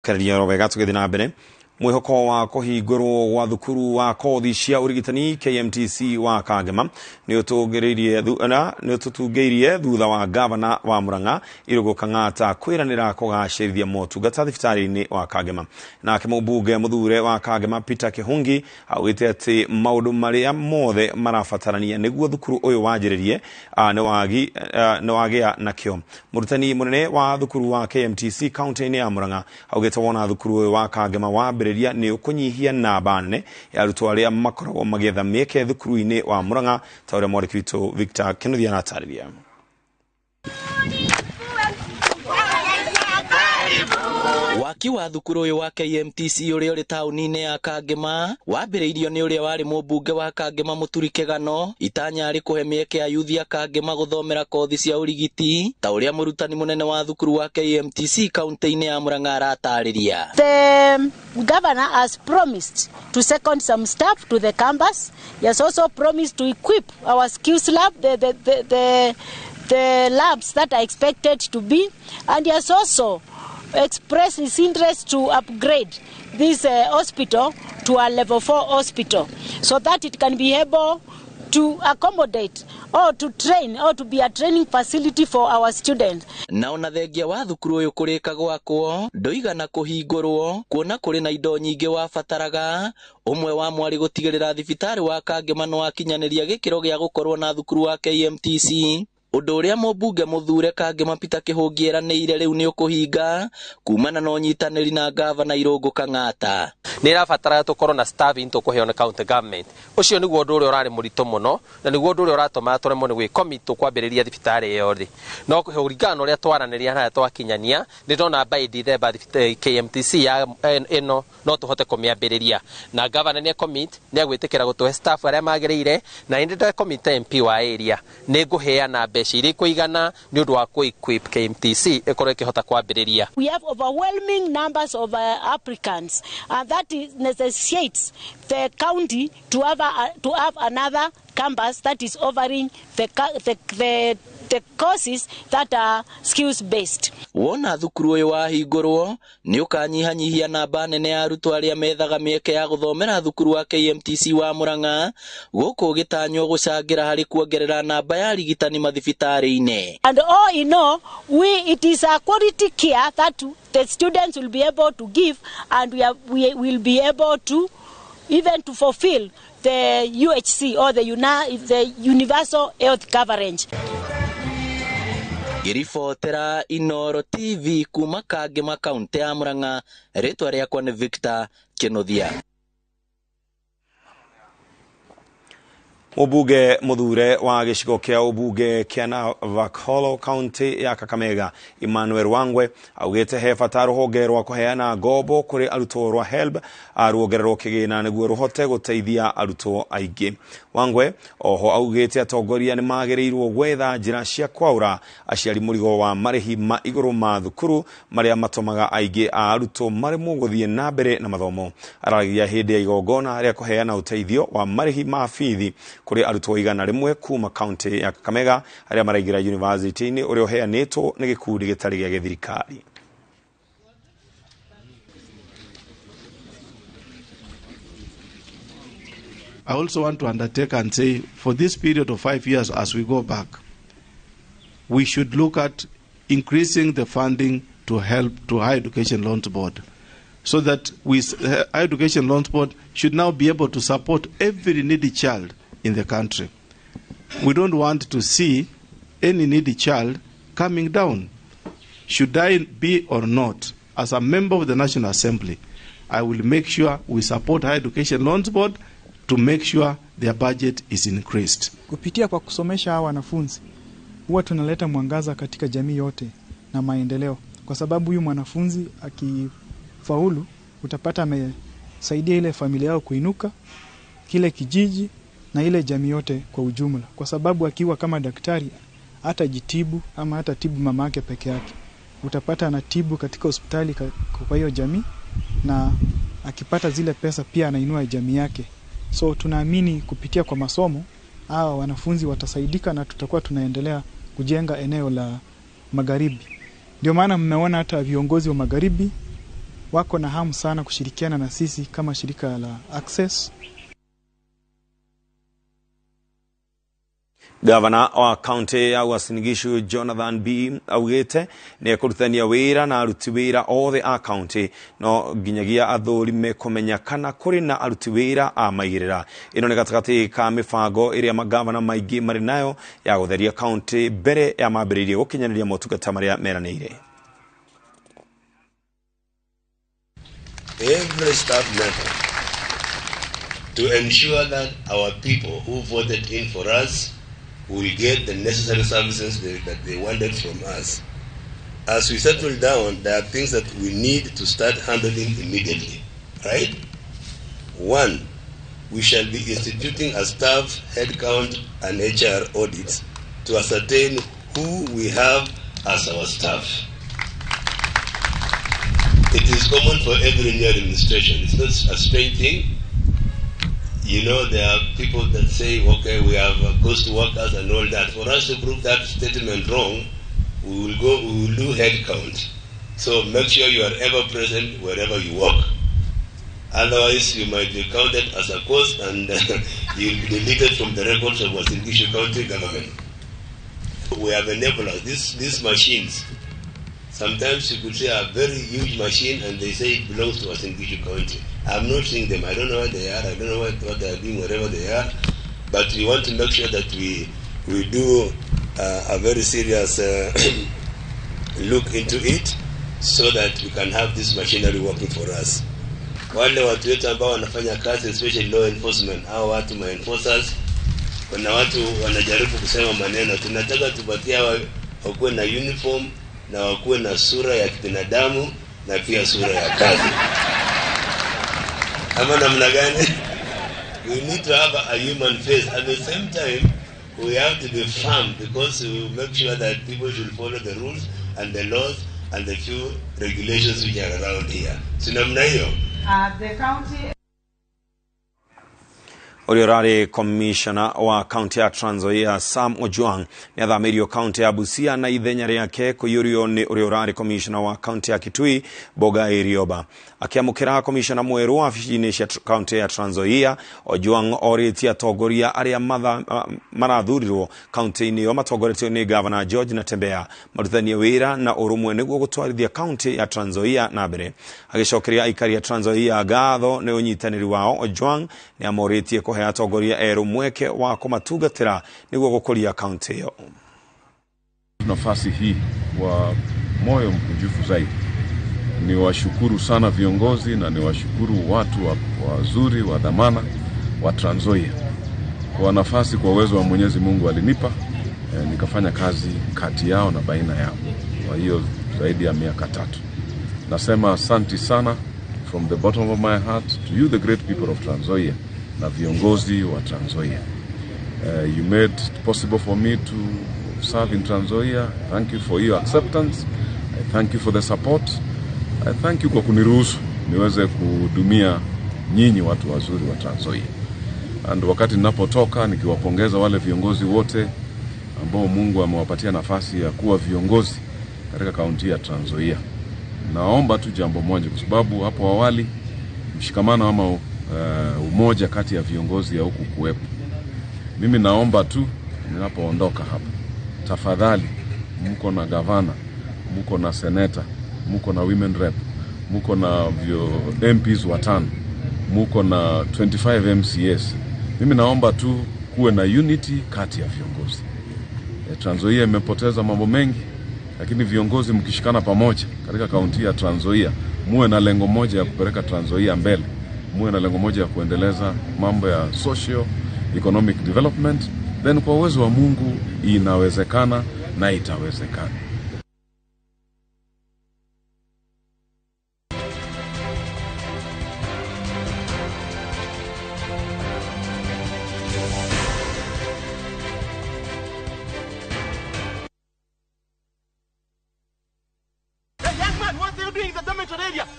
tũrekereria wega tũgĩthiĩ na mbere mwĩhoko wa kũhingũrwo wa thukuru wa kothi cia ũrigitani KMTC wa Kangema nĩ ũtũtungĩirie thutha wa gavana wa Murang'a Irũngũ Kang'ata kwĩranĩra kũgacĩrithia motungata thibitarĩ-inĩ wa Kangema. Nake mũmbunge mũthure wa Kangema Peter Kĩhũngi augĩte atĩ maũndũ marĩa mothe marabatarania nĩguo thukuru ũyũ wanjĩrĩrie nĩ wagĩa nakĩo. Mũrutani mũnene wa thukuru wa KMTC kaunti-inĩ ya Murang'a augĩte wona thukuru ũyũ wa Kangema wambĩrĩria nĩ ũkũnyihia namba nene ya arutwo arĩa makoragwo magĩetha mĩeke thukuru-inĩ wa Murang'a ta ũrĩa mwandĩki witũ Victor Kĩnuthia aratarĩria. Waki wa thukuru ũyũ wa KMTC ũrĩa ũrĩ taũni-inĩ ya Kangema wambĩrĩirio nĩ ũrĩa warĩ mũmbunge wa Kangema Mũturi Kĩgano, itanya arĩ kũhe mĩeke ya yuthi ya Kangema gũthomera kothi cia ũrigiti ta ũrĩa mũrutani mũnene wa thukuru wa KMTC kaunti-inĩ ya Murang'a aratarĩria. The governor has promised to second some staff to the campus. He has also promised to equip our skills lab, the labs that are expected to be, and he has also expressed his interest to upgrade this hospital to a level 4 hospital so that it can be able to accommodate or to train or to be a training facility for our students. Na ona thengia wa thukuru ũyũ kũrĩka gwakwo ndoigana kũhingũrwo kuona kũrĩ na indo nyingĩ wabataraga. Ũmwe wa mwarĩ gũtigĩrĩra thibitarĩ wa Kangema nĩ wakinyanĩria gĩkĩro gĩa gũkorwo na thukuru wa KMTC. Ũndũ ũrĩa mũmbunge mũthure Kangema Peter Kĩhũngi eranĩire rĩu nĩ ũkũhinga kumana na ũnyitanĩri na gavana Irũngũ Kang'ata. Nĩ ĩrabatara tũkorwo na staff tũkũheo nĩ county government. Ũcio nĩguo ũndũ ũrĩa ũrarĩ mũritũ mũno na nĩguo ũndũ ũrĩa ũratũma tũremwo nĩ gwĩkomit kwambĩrĩria thibitarĩ ĩyo thĩ. No kũringana na ũrĩa twaranĩria na twakinyania nĩ ndona by December KMTC ĩno no tũhote kũmĩambĩrĩria. Na gavana nĩ commit nĩ agwĩtĩkĩra gũtũhe staff arĩa magĩrĩire na nĩ ndĩrakomite MP wa area nĩ ngũheana mbeca kuigana nĩ ũndũ wa equip KMTC ĩkorwo ĩkĩhota kwambĩrĩria. We have overwhelming numbers of applicants and that necessitates the county to have another campus that is offering the courses that are skills based. Wona thukuru ũyũ wahingũrwo nĩ ũkanyihanyihia namba nene ya arutwo arĩa methaga mĩeke ya gũthomera thukuru wa KMTC wa Murang'a gũkũ gĩtanywo gũcangĩra harĩ kuongerera namba ya arigitani mathibitarĩ-inĩ. And all in all, it is a quality care that the students will be able to give, and we will be able to even to fulfill the UHC or the universal health coverage. Irifotera Inoro TV kuma Kangema kaunti ya Murang'a, rĩtwa rĩakwa nĩ Victor Kĩnuthia. Mũmbunge mũthure wa gĩcigo kĩa ũmbunge kĩa Navakholo kaunti ya Kakamega Emmanuel Wangwe augĩte he bata rũhonge rwa kũheana ngombo kũrĩ arutwo rwa HELB ruongererwo kĩgĩna nĩguo rũhote gũteithia arutwo aingĩ. Wangwe oho augĩte atongoria nĩ magĩrĩirwo gwetha njĩra cia kwaũra aciari mũrigo wa marĩhi ma igũrũ ma thukuru marĩa matũmaga aingĩ a arutwo maremwo gũthiĩ na mbere na mathomo. Araragia hĩndĩ ya igongona rĩa kũheana ũteithio wa marĩhi ma bithi kuri arutwo igana rĩmwe kuma kaunti ya Kakamega arĩa maraingĩra university-inĩ ũrĩa ũheanĩtwo nĩ gĩkundi gĩtarĩ gĩa gĩthirikari. I also want to undertake and say for this period of 5 years as we go back, we should look at increasing the funding to help to Higher Education Loans Board so that Higher Education Loans Board should now be able to support every needy child in the country. We don't want to see any needy child coming down. Should I be or not, as a member of the National Assembly, I will make sure we support Higher Education Loans Board to make sure their budget is increased. Kupitia kwa kusomesha hawa wanafunzi, huwa tunaleta mwangaza katika jamii yote na maendeleo. Kwa sababu huyu mwanafunzi akifaulu, utapata amesaidia ile familia yao kuinuka, kile kijiji na ile jamii yote kwa ujumla. Kwa sababu akiwa kama daktari hata jitibu ama hata tibu mama yake peke yake, utapata anatibu katika hospitali kwa hiyo jamii, na akipata zile pesa pia anainua jamii yake. So tunaamini kupitia kwa masomo hawa wanafunzi watasaidika na tutakuwa tunaendelea kujenga eneo la magharibi. Ndio maana mmeona hata viongozi wa magharibi wako na hamu sana kushirikiana na sisi kama shirika la Access. Gavana wa kaunti ya Uasin Gishu Jonathan B augite ne kurutania wira na aruti wira othe a kaunti no ginyagia athurime kumenya kana kuri na aruti wira a maigirira. Ino ni gatakati ka mifango iria magavana maigi mari nayo ya gutheria kaunti mbere ya mambiririe gukinyaniria motungata maria meranire. Every staff member to ensure that our people who voted in for us will get the necessary services that they wanted from us. As we settle down, there are things that we need to start handling immediately, right? One, we shall be instituting a staff headcount and HR audits to ascertain who we have as our staff. It is common for every new administration. It's not a strange thing. You know, there are people that say, okay, we have ghost workers and all that. For us to prove that statement wrong, we will do head count. So make sure you are ever present wherever you work. Otherwise, you might be counted as a cost and you will be deleted from the records of Uasin Gishu County government. We have enabled these machines. Sometimes you could say a very huge machine and they say it belongs to Uasin Gishu County. I'm not seeing them. I don't know what they are. I don't know what they are doing, wherever they are. But we want to make sure that we do a very serious look into it so that we can have this machinery working for us. Wale watu wetu ambao wanafanya kazi, especially law enforcement, hao watu ma-enforcers, kuna watu wanajaribu kusema maneno. Tunataka tupatia wakuwe na uniform na wakuwe na sura ya kibinadamu na pia sura ya kazi. Ama namna gani? We need to have a human face. At the same time, we have to be firm because we will make sure that people should follow the rules and the laws and the few regulations which are around here. So namna hiyo. The county Oriorari Commissioner wa County ya Trans Nzoia Sam Ojwang ni athamirio County ya Busia na ithenya riake kuyurio ni Oriorari Commissioner wa County ya Kitui Boga Irioba. Akiamukira Commissioner mweru wa afisini cia County ya Trans Nzoia, Ojwang oritie atongoria aria marathurirwo county-ini yo matongoretio ni Governor George Natembea maruthanie wira na urumwe niguo gutwarithia County ya Trans Nzoia na mbere. Agicokeria aikari ya Trans Nzoia gatho ni unyitaniri wao, Ojwang ni amoritie ko atongoria eru mweke wa kumatugatira niguo gukuria county hiyo. Nafasi hii wa moyo mkunjufu zaidi ni washukuru sana viongozi na ni washukuru watu wazuri wa dhamana wa Trans Nzoia kwa nafasi, kwa uwezo wa Mwenyezi Mungu alinipa nikafanya kazi kati yao na baina yao. Kwa hiyo zaidi ya miaka 3. Nasema asante sana from the bottom of my heart to you, the great people of Trans Nzoia na viongozi wa Trans Nzoia. You made it possible for me to serve in Trans Nzoia. Thank you for your acceptance. I thank you for the support. I thank you kwa kuniruhusu niweze kuhudumia nyinyi watu wazuri wa Trans Nzoia. And wakati ninapotoka nikiwapongeza wale viongozi wote ambao Mungu amewapatia nafasi ya kuwa viongozi katika kaunti ya Trans Nzoia. Naomba tu jambo moja, kwa sababu hapo awali mshikamano ama umoja kati ya viongozi ya huku kuwepo. Mimi naomba tu ninapoondoka hapa, tafadhali mko na gavana, mko na senator, mko na women rep, mko na MPs watano, mko na 25 MCS. Mimi naomba tu kuwe na unity kati ya viongozi. Trans Nzoia imepoteza mambo mengi, lakini viongozi mkishikana pamoja katika kaunti ya Trans Nzoia, muwe na lengo moja ya kupeleka Trans Nzoia mbele. Muwe na lengo moja ya kuendeleza mambo ya socio economic development, then kwa uwezo wa Mungu inawezekana na itawezekana.